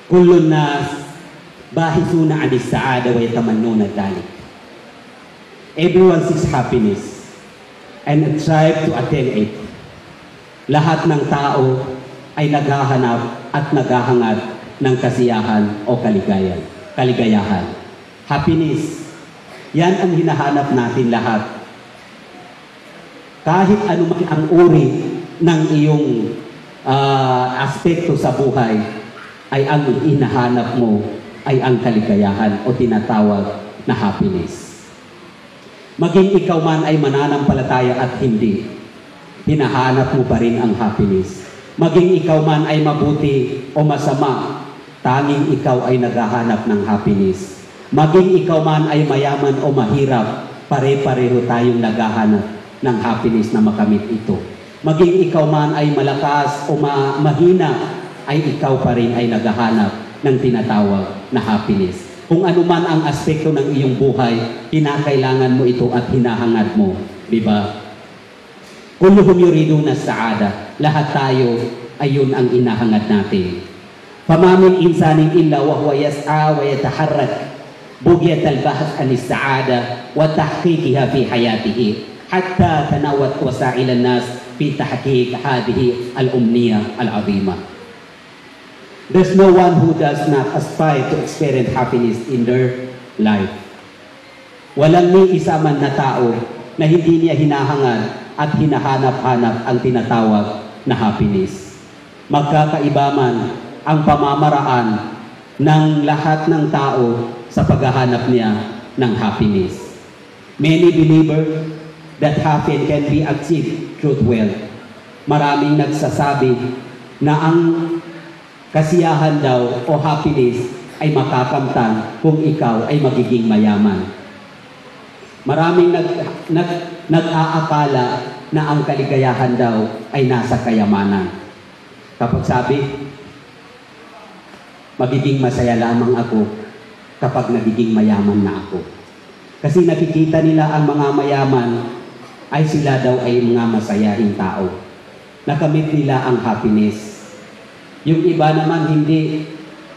kullu nas bahithuna 'ani as-sa'ada wa yatamannuna dhalik. Everyone seeks happiness and strive to attain it. Lahat ng tao ay naghahanap at naghahangad ng kasiyahan o kaligayahan. Happiness. Yan ang hinahanap natin lahat. Kahit anuman ang uri ng iyong aspekto sa buhay, ay ang hinahanap mo ay ang kaligayahan o tinatawag na happiness. Maging ikaw man ay mananampalataya at hindi, hinahanap mo pa rin ang happiness. Maging ikaw man ay mabuti o masama, tanging ikaw ay naghahanap ng happiness. Maging ikaw man ay mayaman o mahirap, pare-pareho tayong naghahanap ng happiness na makamit ito. Maging ikaw man ay malakas o mahina, ay ikaw pa rin ay naghahanap ng tinatawag na happiness. Kung ano man ang aspekto ng iyong buhay, kinakailangan mo ito at hinahangad mo. Diba? Kulluhum yuriduna as-sa'ada. Lahat tayo ay yun ang inahangad natin. Fama min insanin illa wa huwa yas'a wa yataharrak bugyat al-bahth an as-sa'ada wa tahqiqiha fi hayatihi hatta tanawat wasa'il an-nas fi tahqiq hadhihi al-umniya al-'azima. There's no one who does not aspire to experience happiness in their life. Walang ni isa man na tao na hindi niya hinahangad at hinahanap-hanap ang tinatawag na happiness. Magkakaiba man ang pamamaraan ng lahat ng tao sa paghahanap niya ng happiness. Many believe that happiness can be achieved through wealth. Maraming nagsasabi na ang kasiyahan daw o happiness ay makakamtan kung ikaw ay magiging mayaman. Maraming nag-aakala na ang kaligayahan daw ay nasa kayamanan. Kapag sabi, magiging masaya lamang ako kapag nagiging mayaman na ako. Kasi nakikita nila ang mga mayaman ay sila daw ay mga masayahing tao. Nakamit nila ang happiness. Yung iba naman hindi,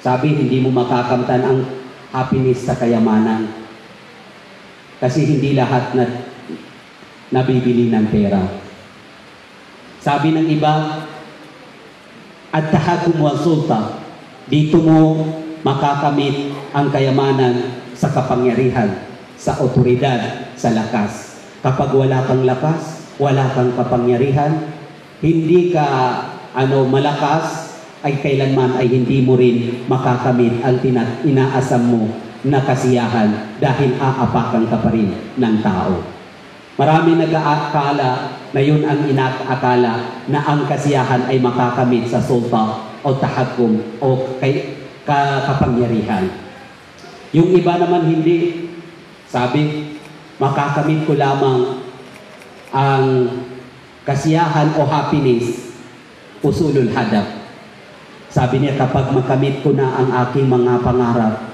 sabi hindi mo makakamtan ang happiness sa kayamanan. Kasi hindi lahat na nabibili ng pera. Sabi ng iba, at-tahakum wal sulta, dito mo makakamit ang kayamanan sa kapangyarihan, sa otoridad, sa lakas. Kapag wala kang lakas, wala kang kapangyarihan, hindi ka malakas, ay kailanman ay hindi mo rin makakamit ang inaasam mo na kasiyahan dahil aapakan ka pa rin ng tao. Marami nag-aakala na yun ang inaakala na ang kasiyahan ay makakamit sa sulta o tahakum o kapangyarihan. Yung iba naman hindi. Sabi, makakamit ko lamang ang kasiyahan o happiness usulul hadap. Sabi niya, kapag makamit ko na ang aking mga pangarap,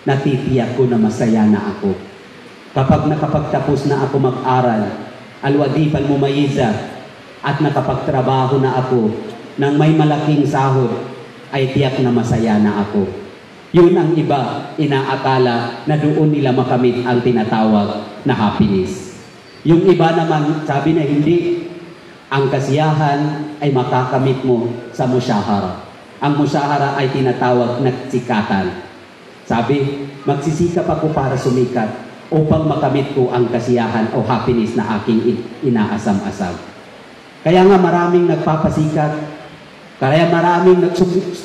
natitiyak ko na masaya na ako. Kapag nakapagtapos na ako mag-aral, alwadifan mumayiza, at nakapagtrabaho na ako ng may malaking sahod, ay tiyak na masaya na ako. Yun ang iba, inaakala na doon nila makamit ang tinatawag na happiness. Yung iba naman, sabi na hindi, ang kasiyahan ay makakamit mo sa musyahara. Ang musyahara ay tinatawag na sikatan. Sabi, magsisikap ako para sumikat upang makamit ko ang kasiyahan o happiness na aking inaasam-asam. Kaya nga maraming nagpapasikat, kaya maraming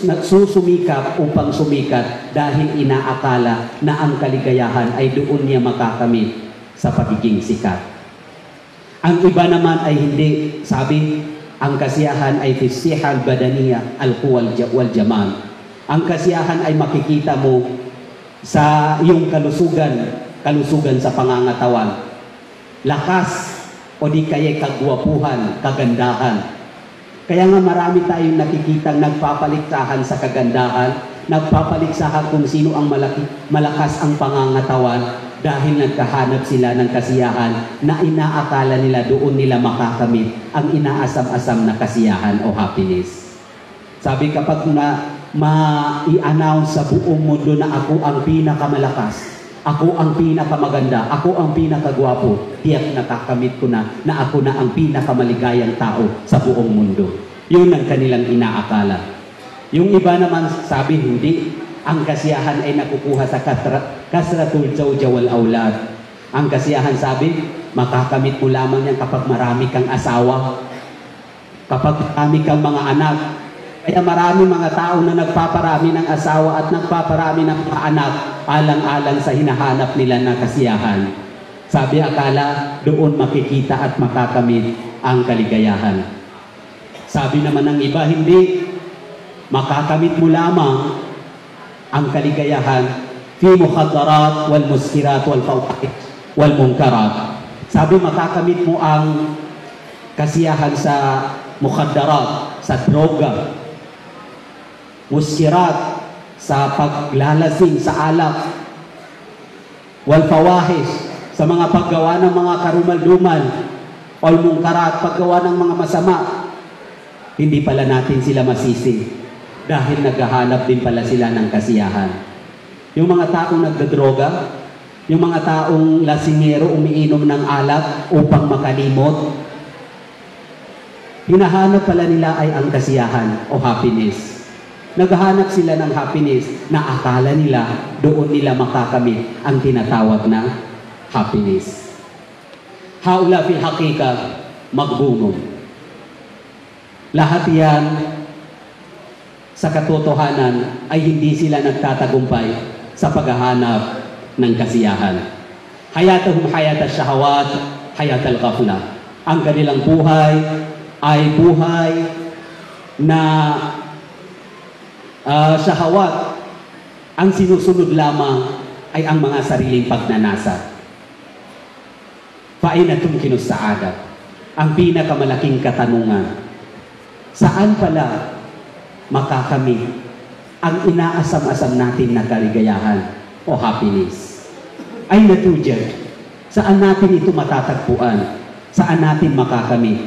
nagsusumikap upang sumikat dahil inaakala na ang kaligayahan ay doon niya makakamit sa pagiging sikat. Ang iba naman ay hindi. Sabi, ang kasiyahan ay fisihal badaniya al-quwal wal jamal. Ang kasiyahan ay makikita mo sa iyong kalusugan sa pangangatawan. Lakas o di kaya kagwapuhan, kagandahan. Kaya nga marami tayong nakikitang nagpapaliksahan sa kagandahan, nagpapaliksahan kung sino ang malakas ang pangangatawan dahil nagkahanap sila ng kasiyahan na inaakala nila doon nila makakamit ang inaasam-asam na kasiyahan o happiness. Sabi, kapag ma-i-announce sa buong mundo na ako ang pinakamalakas, ako ang pinakamaganda, ako ang pinakagwapo, tiyak nakakamit ko na ako na ang pinakamaligayang tao sa buong mundo. Yun ang kanilang inaakala. Yung iba naman sabi, hindi. Ang kasiyahan ay nakukuha sa kasratul zawja wal aulad. Ang kasiyahan sabi, makakamit mo lamang yan kapag marami kang asawa, kapag marami kang mga anak. Kaya marami mga tao na nagpaparami ng asawa at nagpaparami ng mga anak alang-alang sa hinahanap nila na kasiyahan. Sabi, akala doon makikita at makakamit ang kaligayahan. Sabi naman ng iba, hindi. Makakamit mo lamang ang kaligayahan fi mukhaddarat wal muskirat wal fawahish wal munkarat. Sabi, makakamit mo ang kasiyahan sa mukhaddarat, sa droga, muskirat, sa paglalasing, sa alak, wal fawahish, sa mga paggawa ng mga karumal-dumal, wal munkarat, paggawa ng mga masama. Hindi pala natin sila masisi dahil naghahanap din pala sila ng kasiyahan. Yung mga taong nagdodroga, yung mga taong lasingero, umiinom ng alak upang makalimot, hinahanap pala nila ay ang kasiyahan o happiness. Naghahanap sila ng happiness na akala nila doon nila makakamit ang tinatawag na happiness. Haula fil haqiqa magbungon. Lahat yan sa katotohanan ay hindi sila nagtatagumpay sa paghahanap ng kasiyahan. Hayatuhum hayat ash-shahawat, hayat al-ghafla. Ang kanilang buhay ay buhay na shahawat. Ang sinusunod lamang ay ang mga sariling pagnanasa. Fa'ina tumkinu sa'adat. Ang pinakamalaking katanungan, saan pala makakamit ang inaasam-asam natin na kaligayahan o happiness? Ay natujad. Saan natin ito matatagpuan? Saan natin makakamit?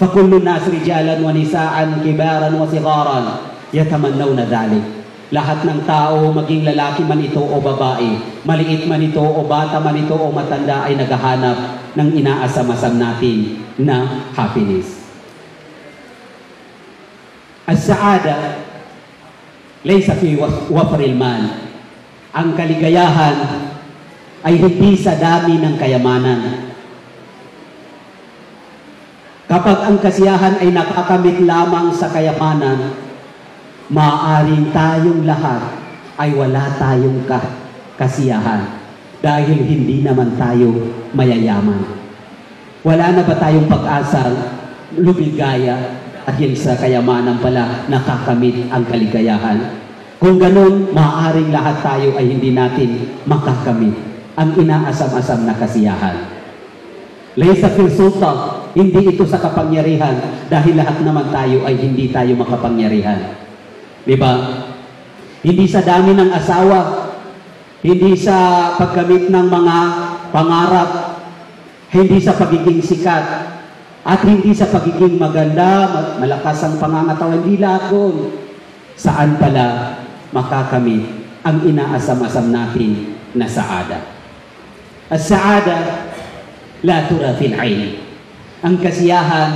Fakullu nas rijalan wa nisaan, kibaran wa sigaran, yatamannawna dhalik. Lahat ng tao, maging lalaki man ito o babae, maliit man ito o bata man ito o matanda, ay naghahanap ng inaasam-asam natin na happiness. As-saada laysa fi wafril mal. Ang kaligayahan ay hindi sa dami ng kayamanan. Kapag ang kasiyahan ay nakakamit lamang sa kayamanan, maaaring tayong lahat ay wala tayong kasiyahan dahil hindi naman tayo mayayaman. Wala na ba tayong pag-asang lumigaya dahil sa kayamanan pala nakakamit ang kaligayahan? Kung ganun, maaaring lahat tayo ay hindi natin makakamit ang inaasam-asam na kasiyahan. Laysa fil sulta, hindi ito sa kapangyarihan dahil lahat naman tayo ay hindi tayo makapangyarihan. Diba? Hindi sa dami ng asawa, hindi sa pagkamit ng mga pangarap, hindi sa pagiging sikat, at hindi sa pagiging maganda, malakas ang pangangatawan, hindi lahat doon. Saan pala makakamit ang inaasam-asam natin na saada? As-saada la tura fil ayn. Ang kasiyahan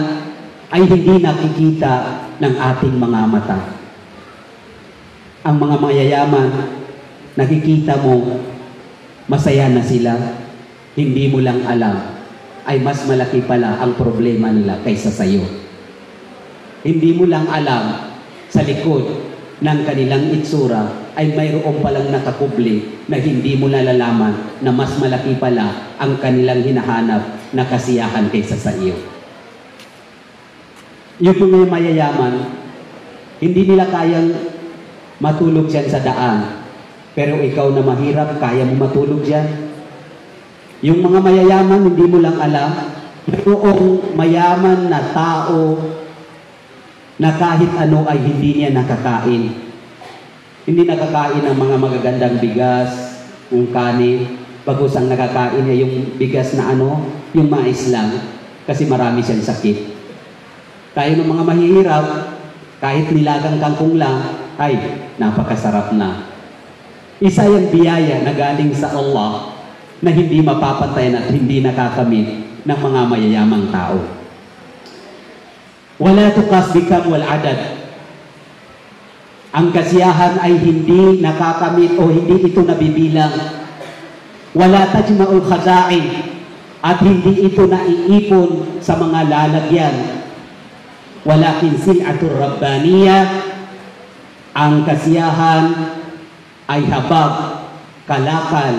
ay hindi nakikita ng ating mga mata. Ang mga mayayaman, nakikita mo, masaya na sila, hindi mo lang alam, ay mas malaki pala ang problema nila kaysa sa iyo. Hindi mo lang alam, sa likod ng kanilang itsura, ay mayroon palang nakakubli na hindi mo nalalaman na mas malaki pala ang kanilang hinahanap na kasiyahan kaysa sa iyo. Yung mga mayayaman, hindi nila kayang matulog dyan sa daan. Pero ikaw na mahirap, kaya mo matulog dyan. Yung mga mayayaman, hindi mo lang alam, mayroong mayaman na tao na kahit ano ay hindi niya nakakain. Hindi nakakain ng mga magagandang bigas, yung kanin, bagos ang nakakain niya yung bigas na ano, yung mais lang, kasi marami siyang sakit. Tayo ng mga mahihirap, kahit nilagang kangkong lang, ay, napakasarap na. Isa yung biyaya na galing sa Allah na hindi mapapantayan at hindi nakakamit ng mga mayayamang tao. Wala tukas bikam wal adad. Ang kasiyahan ay hindi nakakamit o hindi ito nabibilang. Wala tajma'ul khaza'in at hindi ito naiipon sa mga lalagyan. Walakin sil'atur rabbaniyah, ang kasiyahan ay habag, kalakal,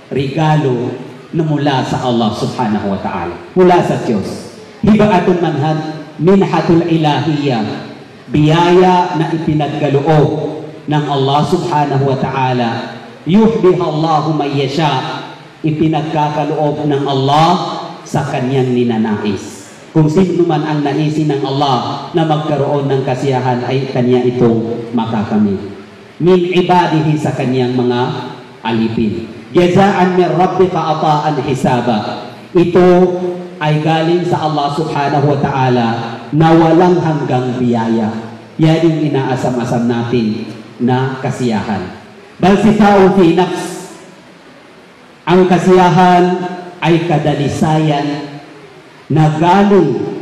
regalo na mula sa Allah subhanahu wa ta'ala, mula sa Diyos. Hiba'atul manhad, minhatul ilahiyah, biyaya na ipinagkaloob ng Allah subhanahu wa ta'ala. Yuhbihallahu may yasha, ipinagkakaloob ng Allah sa kanyang ninanais. Kung sino man ang naisin ng Allah na magkaroon ng kasiyahan ay kanya itong makakamit. Min ibadihi, sa kanyang mga alipin. Jazaan min rabbika ataan hisaba. Ito ay galing sa Allah subhanahu wa ta'ala na walang hanggang biyaya. Yan yung inaasam-asam natin na kasiyahan. Bal sifa'u fi nafs. Ang kasiyahan ay kadalisayan na galing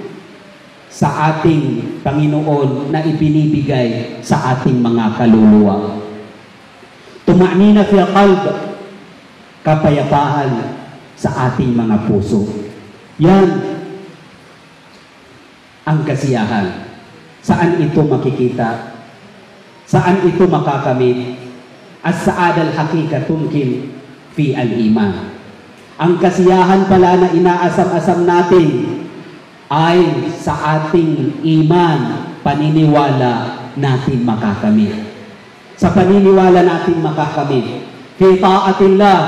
sa ating Panginoon na ibinibigay sa ating mga kaluluwa. Tuma'nina fil qalb, kapayapaan sa ating mga puso. Yan ang kasiyahan. Saan ito makikita? Saan ito makakamit? As-sa'adal hakika tumkin fi al-iman. Ang kasiyahan pala na inaasam-asam natin ay sa ating iman, paniniwala natin makakamit. Sa paniniwala natin makakamit. Fi ta'atillah,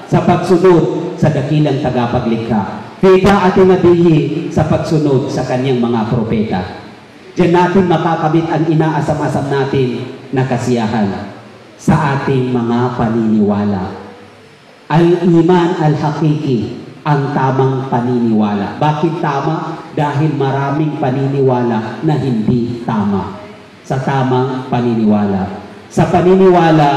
sa pagsunod sa dakilang tagapaglikha. Fi ta'ati nabihi, sa pagsunod sa kanyang mga propeta. Diyan natin makakamit ang inaasam-asam natin na kasiyahan sa ating mga paniniwala. Al-iman al-hakiki, ang tamang paniniwala. Bakit tama? Dahil maraming paniniwala na hindi tama. Sa tamang paniniwala. Sa paniniwala,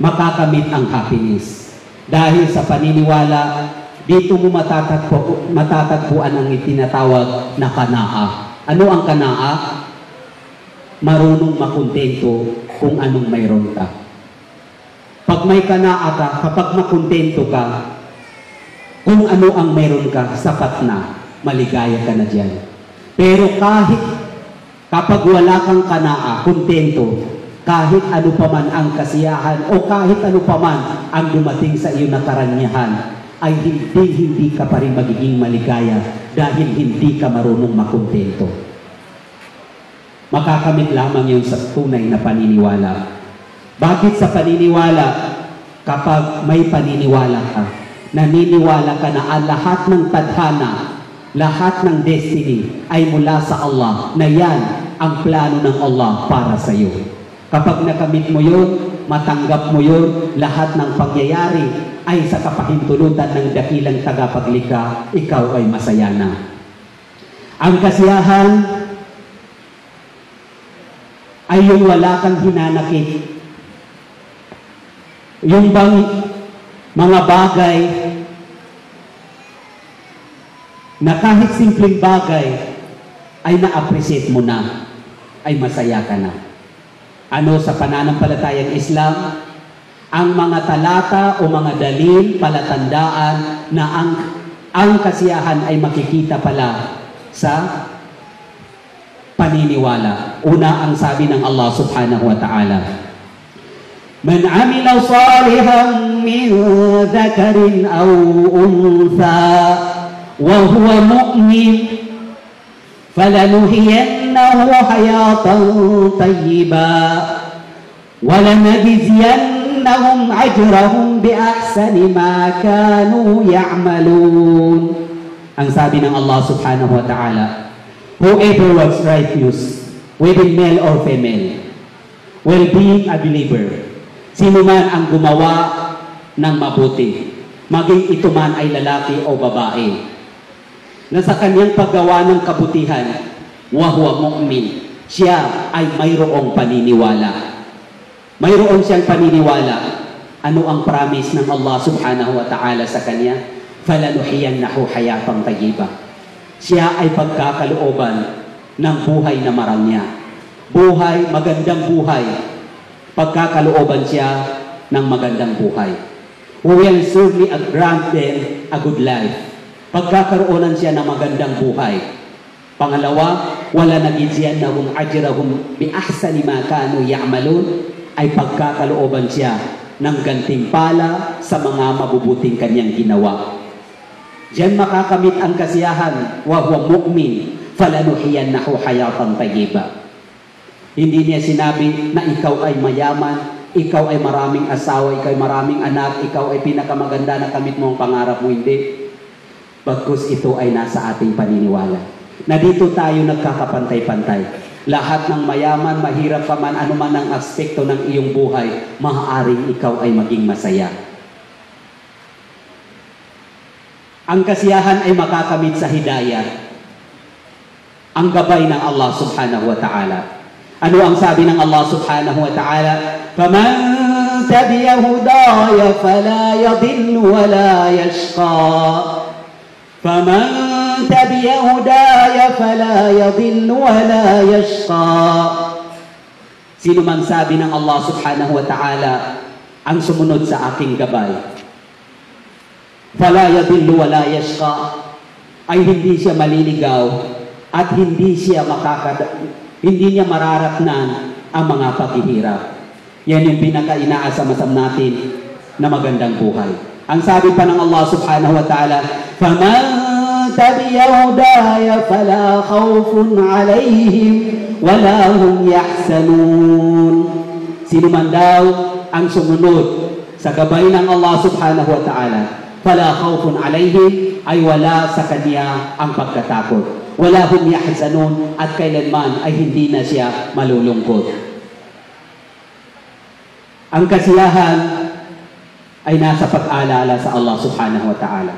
makakamit ang happiness. Dahil sa paniniwala, dito mo matatagpuan ang itinatawag na kanaa. Ano ang kanaa? Marunong makontento kung anong mayroon ka. Pag may kanaa ka, kapag makontento ka, kung ano ang mayroon ka, sapat na, maligaya ka na dyan. Pero kapag wala kang kanaa, kontento, kahit ano pa man ang kasiyahan o kahit ano pa man ang dumating sa iyo na karanyahan, ay hindi ka pa rin magiging maligaya dahil hindi ka marunong makontento. Makakamit lamang yun sa tunay na paniniwala. Bakit sa paniniwala? Kapag may paniniwala ka, naniniwala ka na ang lahat ng tadhana, lahat ng destiny ay mula sa Allah, na yan ang plano ng Allah para sa iyo. Kapag nakamit mo yun, matanggap mo yun, lahat ng pangyayari ay sa kapahintulutan ng dakilang tagapaglikha, ikaw ay masaya na. Ang kasiyahan ay yung wala kang hinanakit. Yung bang mga bagay na kahit simpleng bagay ay na-appreciate mo na, ay masaya ka na. Ano sa pananampalatayang Islam? Ang mga talata o mga dalil, palatandaan na ang kasiyahan ay makikita pala sa paniniwala. Una, ang sabi ng Allah subhanahu wa ta'ala, Man amila salihan min dhakarin aw untha wa huwa mu'min falanuhiyannahu hayatan tayyiba wa lanajziyannahum ajrahum bi ahsani ma kanu ya'malun. Ang sabi ng Allah subhanahu wa ta'ala, whoever was righteous, whether male or female, will be a believer. Sino man ang gumawa ng mabuti, maging ito man ay lalaki o babae, na sa kanyang paggawa ng kabutihan, wa huwa mu'min, siya ay mayroong paniniwala. Mayroon siyang paniniwala. Ano ang promise ng Allah subhanahu wa ta'ala sa kanya? فَلَنُحِيَنَّهُ حَيَاةً طَيِّبَةً. Siya ay pagkakalooban ng buhay na marangya. Buhay, magandang buhay. Pagkakalooban siya ng magandang buhay. We will surely grant them a good life. Pagkakaroon siya ng magandang buhay. Pangalawa, wala nagiziyannahum ajrahum bi ahsani ma kanu ya'malun, ay pagkakalooban siya ng gantimpala sa mga mabubuting kanyang ginawa. Diyan makakamit ang kasiyahan, wa huwa mu'min, falanuhiyannahu hayatan tayyiba. Hindi niya sinabi na ikaw ay mayaman, ikaw ay maraming asawa, ikaw ay maraming anak, ikaw ay pinakamaganda na kamit mo ang pangarap mo, hindi. Bagkus ito ay nasa ating paniniwala. Na dito tayo nagkakapantay-pantay. Lahat ng mayaman, mahirap pa man, anuman ang aspekto ng iyong buhay, maaaring ikaw ay maging masaya. Ang kasiyahan ay makakamit sa hidayah. Ang gabay ng Allah subhanahu wa ta'ala. Ano ang sabi ng Allah subhanahu wa ta'ala? فَمَنْ تَبِعَ هُدَايَ فَلَا يَضِلُّ وَلَا يَشْقَى فَمَنْ تَبِعَ هُدَايَ فَلَا يَضِلُّ وَلَا يَشْقَى. Sino man sabi ng Allah subhanahu wa ta'ala ang sumunod sa aking gabay, فَلَا يَضِلُّ وَلَا يَشْقَى, ay hindi siya maliligaw at hindi niya mararatnan ang mga paghihirap. Yan yung pinaka-inaasam-asam natin na magandang buhay. Ang sabi pa ng Allah subhanahu wa ta'ala, فَمَنْ تَبِعَ هُدَايَ فَلَا خَوْفٌ عَلَيْهِمْ وَلَا هُمْ يَحْزَنُونَ. Sino man daw ang sumunod sa gabay ng Allah subhanahu wa ta'ala, فَلَا خَوْفٌ عَلَيْهِمْ, ay wala sa kanya ang pagkatakot. وَلَا هُمْ يَحْزَنُونَ, at kailanman ay hindi na siya malulungkot. Ang kasiyahan ay nasa pag-alala sa Allah subhanahu wa ta'ala.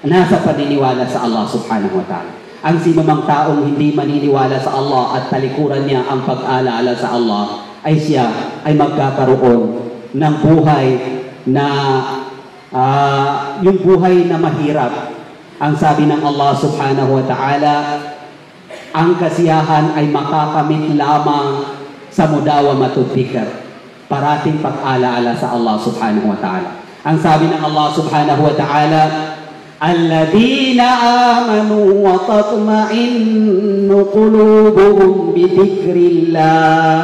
Nasa paniniwala sa Allah subhanahu wa ta'ala. Ang sinumang taong hindi maniniwala sa Allah at talikuran niya ang pag-alala sa Allah, ay siya ay magkakaroon ng buhay na yung buhay na mahirap. Ang sabi ng Allah subhanahu wa ta'ala, ang kasiyahan ay makakamit lamang sa mudawamatul dzikr. Parating pag-alaala sa Allah subhanahu wa ta'ala. Ang sabi ng Allah subhanahu wa ta'ala, alladhina amanu wa tatma'innu qulubuhum bi dhikrillah,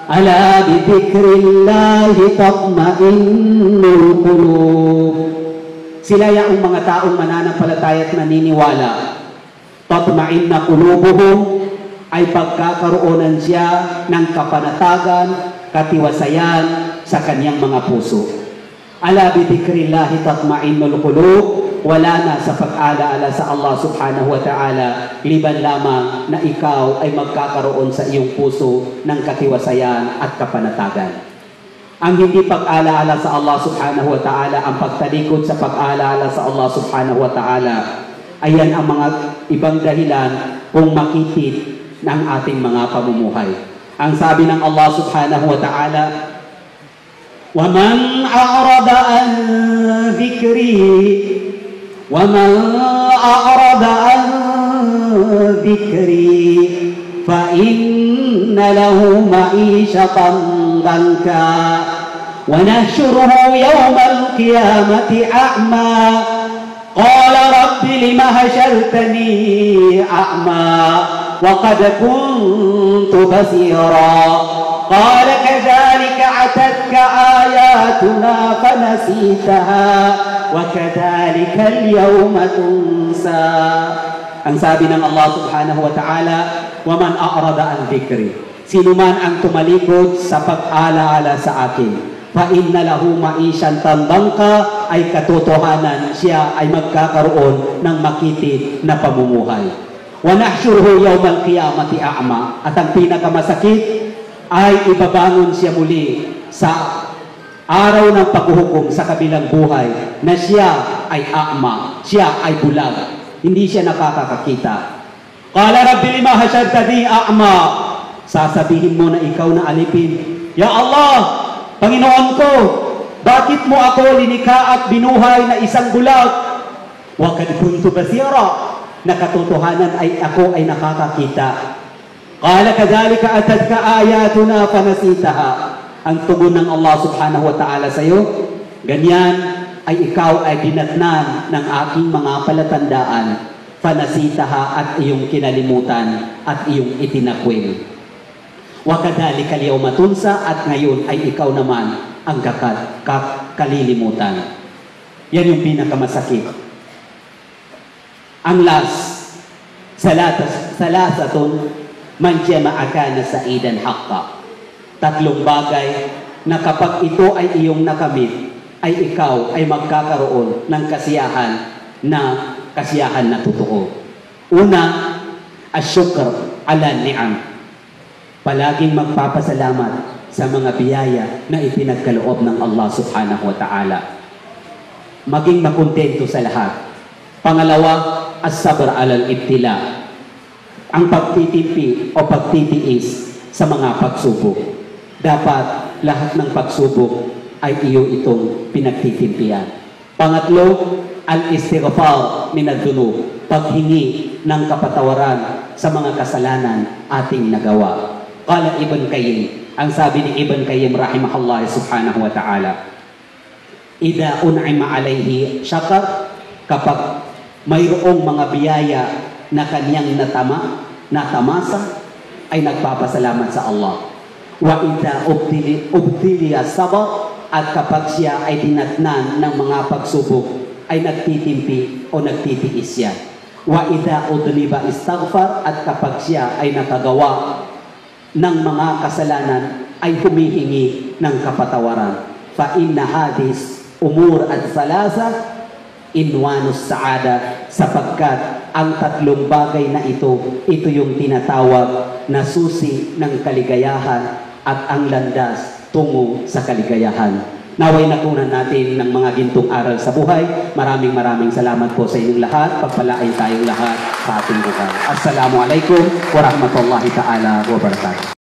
ala bi dhikrillah tatma'innul qulub. Sila yung mga taong mananampalataya at naniniwala. Tatma'inna qulubuhum, ay pagkakaroon siya ng kapanatagan, katiwasayan sa kanyang mga puso. Ala bi dhikrillahi tatma'innul qulub, wala na sa pag-alaala sa Allah subhanahu wa ta'ala, liban lamang na ikaw ay magkakaroon sa iyong puso ng katiwasayan at kapanatagan. Ang hindi pag-alaala sa Allah subhanahu wa ta'ala, ang pagtalikod sa pag-alaala sa Allah subhanahu wa ta'ala, ayan ang mga ibang dahilan kung makitid ng ating mga pamumuhay. Ang sabi ng Allah subhanahu wa ta'ala, وَمَنْ أَعْرَضَ عَنْ ذِكْرِي وَمَنْ أَعْرَضَ عَنْ ذِكْرِي فَإِنَّ لَهُ مَعِيشَةً ضَنكًا وَنَحْشُرُهُ يَوْمَ الْقِيَامَةِ أَعْمَى قَالَ رَبِّ لِمَ حَشَرْتَنِي أَعْمَى وَقَدْ كُنْتُ بَصِيرًا قَالَ كَذَلِكَ أَتَتْكَ آيَاتُنَا فَنَسِيتَهَا وَكَذَلِكَ الْيَوْمَ تُنْسَى. Ang sabi ng Allah subhanahu wa ta'ala, وَمَنْ أَعْرَضَ عَنْ ذِكْرِي, sino man ang tumalikod sa pag-alaala sa akin, فَإِنَّ لَهُ مَعِيشَةً ضَنكًا, ay katotohanan siya ay magkakaroon ng makitid na pamumuhay. وَنَحْشُرُهُ يَوْمَ الْقِيَامَةِ أَعْمَى, at ang pinakamasakit ay ibabangon siya muli sa araw ng paghuhukom sa kabilang buhay na siya ay a'ma, siya ay bulag, hindi siya nakakakita. Qala rabbi lima hasyartani a'ma, sasabihin mo na ikaw na alipin, ya Allah, Panginoon ko, bakit mo ako linikha at binuhay na isang bulag? Wa kad kuntu basira, na katotohanan ay ako ay nakakakita. Qala kadhalika atadka ayatuna fanasitaha. Ang tugon ng Allah subhanahu wa ta'ala sa iyo, ganyan ay ikaw ay dinatnan ng aking mga palatandaan, fanasitaha at iyong kinalimutan at iyong itinakwil. Wa kadhalika al-yawma tunsa, at ngayon ay ikaw naman ang kalilimutan. Yan yung pinakamasakit. Ang last, salasatun man jama'a kana sa'idan haqqa. Tatlong bagay na kapag ito ay iyong nakamit, ay ikaw ay magkakaroon ng kasiyahan na totoo. Una, asyukr ala ni'am. Palaging magpapasalamat sa mga biyaya na ipinagkaloob ng Allah subhanahu wa ta'ala. Maging makontento sa lahat. Pangalawa, as-sabr alal ibtila. Ang pagtitimpi o pagtitiis sa mga pagsubok. Dapat lahat ng pagsubok ay iyo itong pinagtitimpian. Pangatlo, al-istighfar min ad-dunub. Paghingi ng kapatawaran sa mga kasalanan ating nagawa. Qala Ibn Qayyim, ang sabi ni Ibn Qayyim rahimahullah subhanahu wa ta'ala, idha un'ima alayhi syakar, kapag mayroong mga biyaya na kanyang natamasa, ay nagpapasalamat sa Allah. Wa idha ubtiliya sabar, at kapag siya ay dinatnan ng mga pagsubok, ay nagtitimpi o nagtitiis siya. Wa idha udliba istaghfar, at kapag siya ay nakagawa ng mga kasalanan, ay humihingi ng kapatawaran. Fa inna hadis umur at salasa inwanus saada, sapagkat ang tatlong bagay na ito yung tinatawag na susi ng kaligayahan at ang landas tungo sa kaligayahan. Naway nakunan natin ng mga gintong aral sa buhay. Maraming salamat po sa inyong lahat. Pagpalain tayong lahat sa ating buhay. Assalamualaikum warahmatullahi ta'ala wabarakatuh.